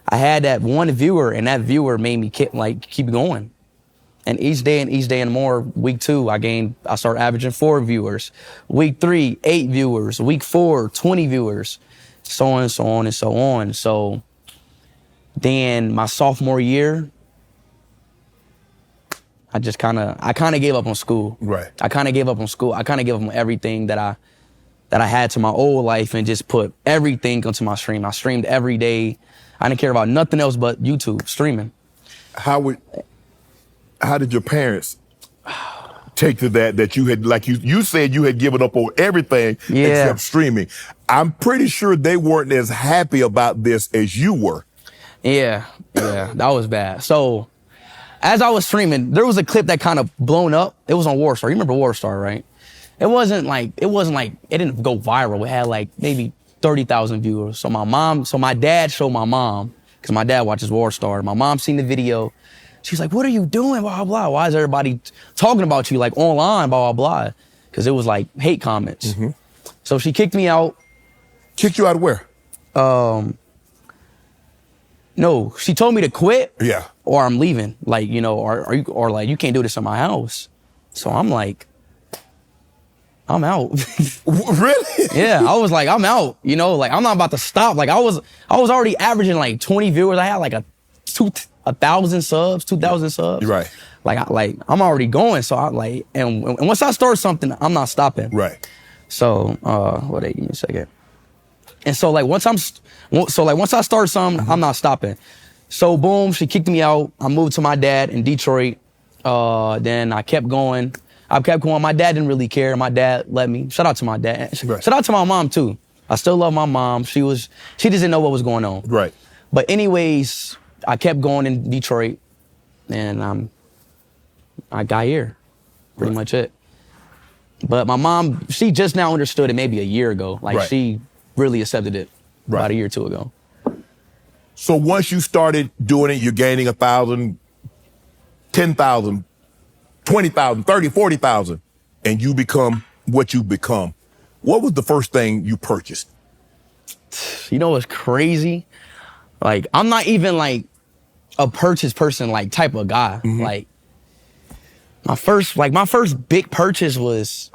I had that one viewer, and that viewer made me keep going. And each day and more, week 2, I started averaging 4 viewers. Week 3, 8 viewers. Week 4, 20 viewers. So on and so on and so on. So then my sophomore year, I kind of gave up on school. Right. I kind of gave up on school. I kind of gave up on everything that I had to my old life and just put everything onto my stream. I streamed every day. I didn't care about nothing else but YouTube, streaming. How did your parents take to that you had, like you said, you had given up on everything except streaming? I'm pretty sure they weren't as happy about this as you were. Yeah, that was bad. So as I was streaming, there was a clip that kind of blown up. It was on Warstar. You remember Warstar, right? It wasn't like, it didn't go viral. It had like maybe 30,000 viewers. So my dad showed my mom, because my dad watches Warstar. My mom seen the video. She's like, what are you doing, blah, blah, blah. Why is everybody talking about you like online, blah, blah, blah. Because it was like hate comments. Mm-hmm. So she kicked me out. Kicked you out of where? No, she told me to quit. Yeah. Or I'm leaving. Like, you know, or like, you can't do this in my house. So I'm like, I'm out. Really? Yeah, I was like, I'm out. You know, like I'm not about to stop. Like I was already averaging like 20 viewers. I had like 1,000 subs, 2,000 subs. Right. I'm already going. So I like, and once I start something, I'm not stopping. Right. So, give me a second. And so like once I start something, I'm not stopping. So boom, she kicked me out. I moved to my dad in Detroit. Then I kept going. My dad didn't really care. My dad let me. Shout out to my dad. Right. Shout out to my mom too. I still love my mom. She just didn't know what was going on. Right. But anyways, I kept going in Detroit, and I got here. Pretty much it. But my mom, she just now understood it maybe a year ago. Like she really accepted it about a year or 2 ago. So once you started doing it, you're gaining 1,000, 10,000, 20,000, 30, 40,000, and you become what you become. What was the first thing you purchased? You know what's crazy? Like, I'm not even like a purchase person, like type of guy. Mm-hmm. Like my first big purchase was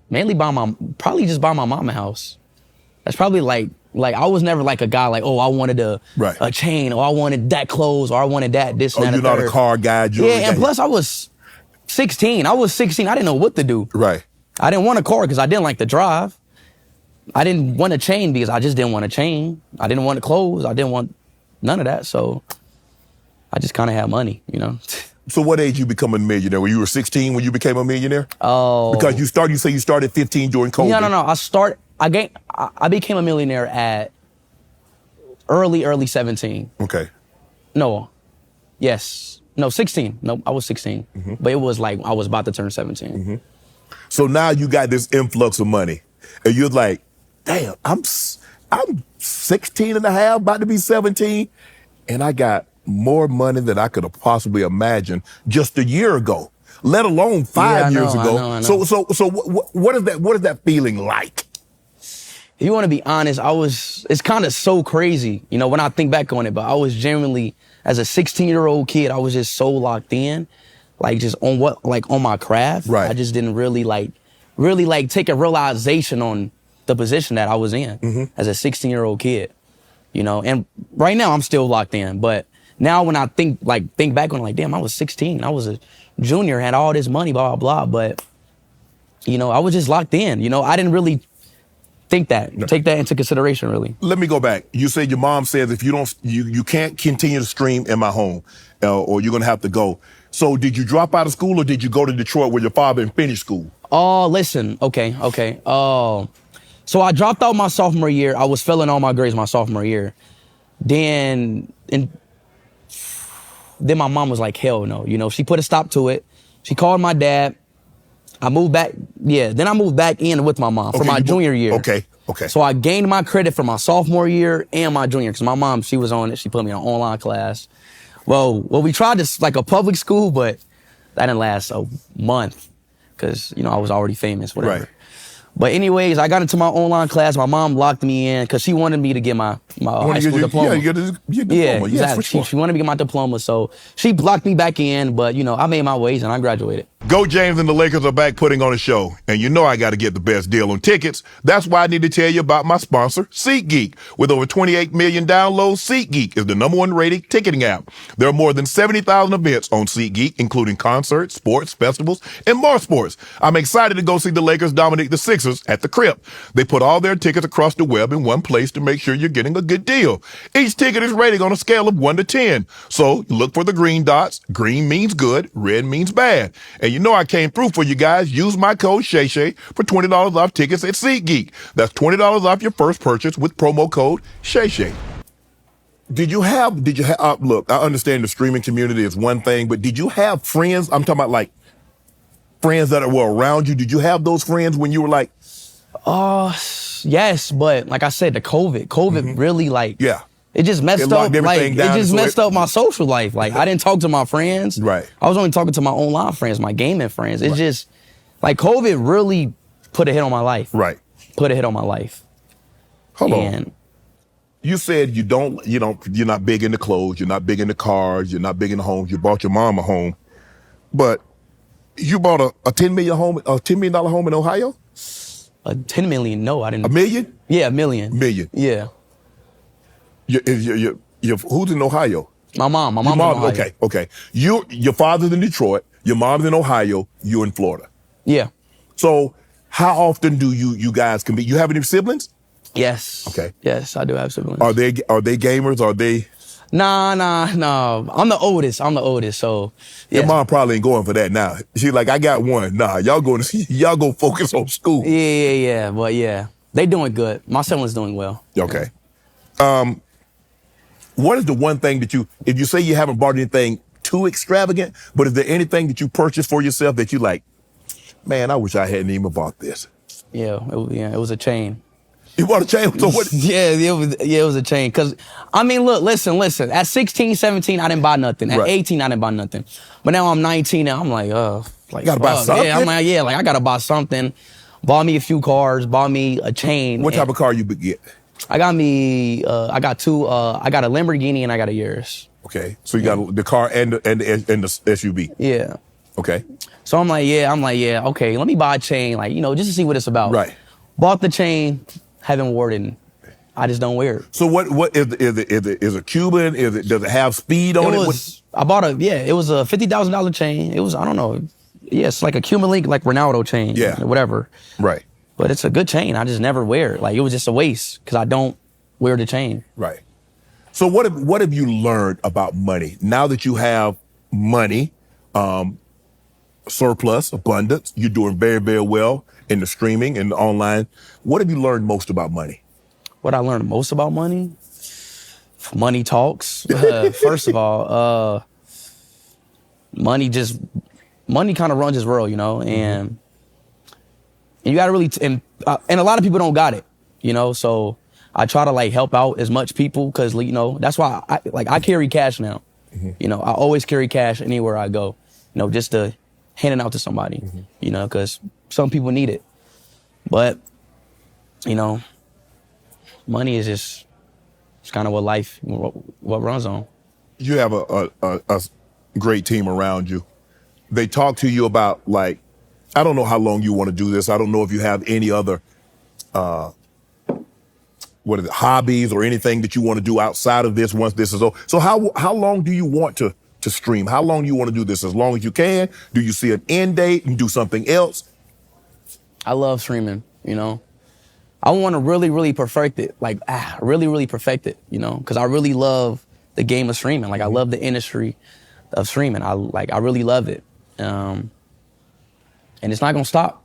mainly probably just buy my mama house. That's probably like I was never like a guy like, oh, I wanted a chain, or I wanted that clothes, or I wanted this and that. Oh, you're not a car guy. Yeah, and plus I was 16. I didn't know what to do. Right. I didn't want a car because I didn't like to drive. I didn't want a chain because I just didn't want a chain. I didn't want clothes. I didn't want none of that. So I just kind of had money, you know. So what age you become a millionaire? When you were 16 when you became a millionaire? Oh. Because you say you started 15 during COVID. No. I became a millionaire at early 17. Okay. No. Yes. No, 16. No, I was 16. Mm-hmm. But it was like I was about to turn 17. Mm-hmm. So now you got this influx of money. And you're like, damn, I'm 16 and a half, about to be 17, and I got more money than I could have possibly imagined just a year ago, let alone 5 years ago. I know. So what is that feeling like? If you want to be honest, it's kind of so crazy, you know, when I think back on it, but I was genuinely, as a 16-year-old kid, I was just so locked in, like just on my craft. Right. I just didn't really take a realization on the position that I was in as a 16-year-old kid, you know. And right now I'm still locked in, but now when I think back on it, like, damn, I was 16, I was a junior, had all this money, blah, blah, blah. But, you know, I was just locked in, you know. I didn't really take that into consideration, really. Let me go back. You said your mom says if you can't continue to stream in my home, or you're gonna have to go. So did you drop out of school, or did you go to Detroit with your father and finish school? Oh, listen. Okay. So I dropped out my sophomore year. I was failing all my grades my sophomore year. Then my mom was like, hell no. You know, she put a stop to it. She called my dad. I moved back. Yeah, then I moved back in with my mom for my junior year. Okay. So I gained my credit for my sophomore year and my junior, because my mom, she was on it. She put me on online class. Well, we tried this like a public school, but that didn't last a month because, you know, I was already famous, whatever. Right. But anyways, I got into my online class. My mom locked me in because she wanted me to get my high school diploma. Yeah, you get your diploma. Yeah, Yes, exactly. for sure. She wanted me to get my diploma, so she blocked me back in. But I made my ways and I graduated. Go James and the Lakers are back putting on a show, and you know I got to get the best deal on tickets. That's why I need to tell you about my sponsor, SeatGeek. With over 28 million downloads, SeatGeek is the #1 rated ticketing app. There are more than 70,000 events on SeatGeek, including concerts, sports, festivals, and more sports. I'm excited to go see the Lakers dominate the Sixers at the Crypt. They put all their tickets across the web in one place to make sure you're getting a good deal. Each ticket is rated on a scale of 1 to 10. So you look for the green dots. Green means good, red means bad. And you know I came through for you guys. Use my code ShayShay for $20 off tickets at SeatGeek. That's $20 off your first purchase with promo code ShayShay. Did you have, look, I understand the streaming community is one thing, but did you have friends? I'm talking about like friends that were around you. Did you have those friends when you were like? Yes, but like I said, the COVID really Yeah. It just messed up. Like it just messed up my social life. Like I didn't talk to my friends. Right. I was only talking to my online friends, my gaming friends. It's just like COVID really put a hit on my life. Right. Put a hit on my life. Hold on. You said you're not big into clothes, you're not big into cars, you're not big into homes. You bought your mom a home, but you bought a $10 million home in Ohio. A 10 million? No, I didn't. $1 million? Yeah, $1 million. Million. Yeah. Who's in Ohio? My mom. My mom's in Ohio. Okay. Your father's in Detroit. Your mom's in Ohio. You're in Florida. Yeah. So how often do you guys compete? You have any siblings? Yes. Okay. Yes, I do have siblings. Are they gamers? Are they? Nah. I'm the oldest. So yeah. Your mom probably ain't going for that now. She's like, I got one. Nah, y'all go focus on school. Yeah. But yeah, they doing good. My siblings doing well. Okay. What is the one thing that if you say you haven't bought anything too extravagant, but is there anything that you purchased for yourself that you like, man, I wish I hadn't even bought this? Yeah, it was a chain. You bought a chain? So what? it was a chain. Cause I mean, look, listen. At 16, 17, I didn't buy nothing. At 18, I didn't buy nothing. But now I'm 19 and I'm like, you gotta buy something? Yeah, I'm like, I gotta buy something. Bought me a few cars, bought me a chain. What type of car you get? I got two, I got a Lamborghini and I got a Urus. Okay. So you got the car and the SUV. Yeah. Okay. So I'm like, okay, let me buy a chain, like, just to see what it's about. Right. Bought the chain, haven't worn it. I just don't wear it. So what is it Cuban? Does it have speed on it? It was a $50,000 chain. It was, I don't know. Yeah, it's like a Cuban link, like Ronaldo chain. Yeah. Whatever. Right. But it's a good chain. I just never wear it. Like, it was just a waste because I don't wear the chain. Right. So what have you learned about money? Now that you have money, surplus, abundance, you're doing very, very well in the streaming and the online. What have you learned most about money? What I learned most about money? Money talks. First of all, money kind of runs this world, and you got to really, and a lot of people don't got it, so I try to like help out as much people because, that's why I carry cash now. Mm-hmm. I always carry cash anywhere I go, just to hand it out to somebody, because some people need it. But, money is just, it's kind of what life, what runs on. You have a great team around you. They talk to you about, like, I don't know how long you want to do this. I don't know if you have any other, hobbies or anything that you want to do outside of this once this is over. So how long do you want to stream? How long do you want to do this? As long as you can? Do you see an end date and do something else? I love streaming, I want to really, really perfect it. Like, really, really perfect it, because I really love the game of streaming. Like, I love the industry of streaming. I really love it. And it's not going to stop.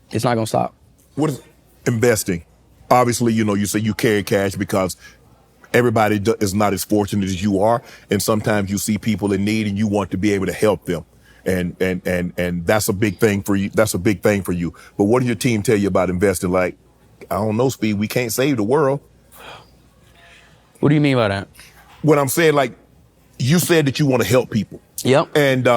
It's not going to stop. What is investing? Obviously, you say you carry cash because everybody is not as fortunate as you are. And sometimes you see people in need and you want to be able to help them. And that's a big thing for you. That's a big thing for you. But what does your team tell you about investing? Like, I don't know, Speed, we can't save the world. What do you mean by that? What I'm saying, like, you said that you want to help people. Yep. And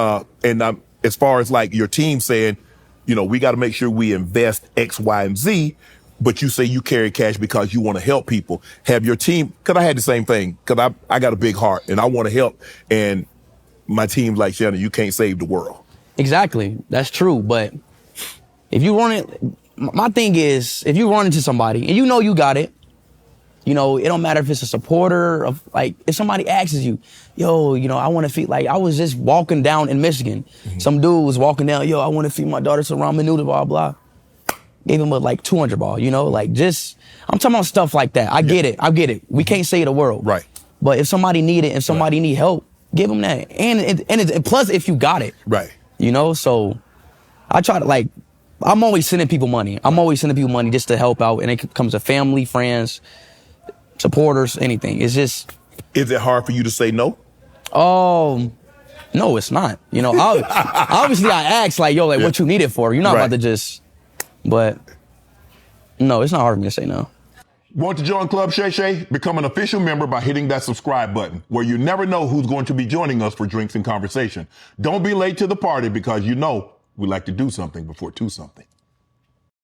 as far as like your team saying, you know, we got to make sure we invest X, Y, and Z. But you say you carry cash because you want to help people. Have your team, because I had the same thing, because I got a big heart and I want to help. And my team's like, Shannon, you can't save the world. Exactly. That's true. But if you run it, my thing is, if you run into somebody and you know you got it, you know, it don't matter if it's a supporter of, like, if somebody asks you, yo, you know, I want to feed, like, I was just walking down in Michigan. Some dude was walking down, yo, I want to feed my daughter some ramen noodles, blah, blah. Gave him a, like, 200 ball, you know, like, just, I'm talking about stuff like that. I get it. We can't save the world. Right. But if somebody need it and somebody need help, give them that. And plus, if you got it. Right. You know, so I try to, like, I'm always sending people money. I'm always sending people money just to help out. And it comes to family, friends, supporters, anything. It's just. Is it hard for you to say no? No, it's not. You know, obviously I ask, like, yo, like, what you need it for? You're not about to just, but no, it's not hard for me to say no. Want to join Club Shay Shay? Become an official member by hitting that subscribe button, where you never know who's going to be joining us for drinks and conversation. Don't be late to the party, because you know we like to do something before two something.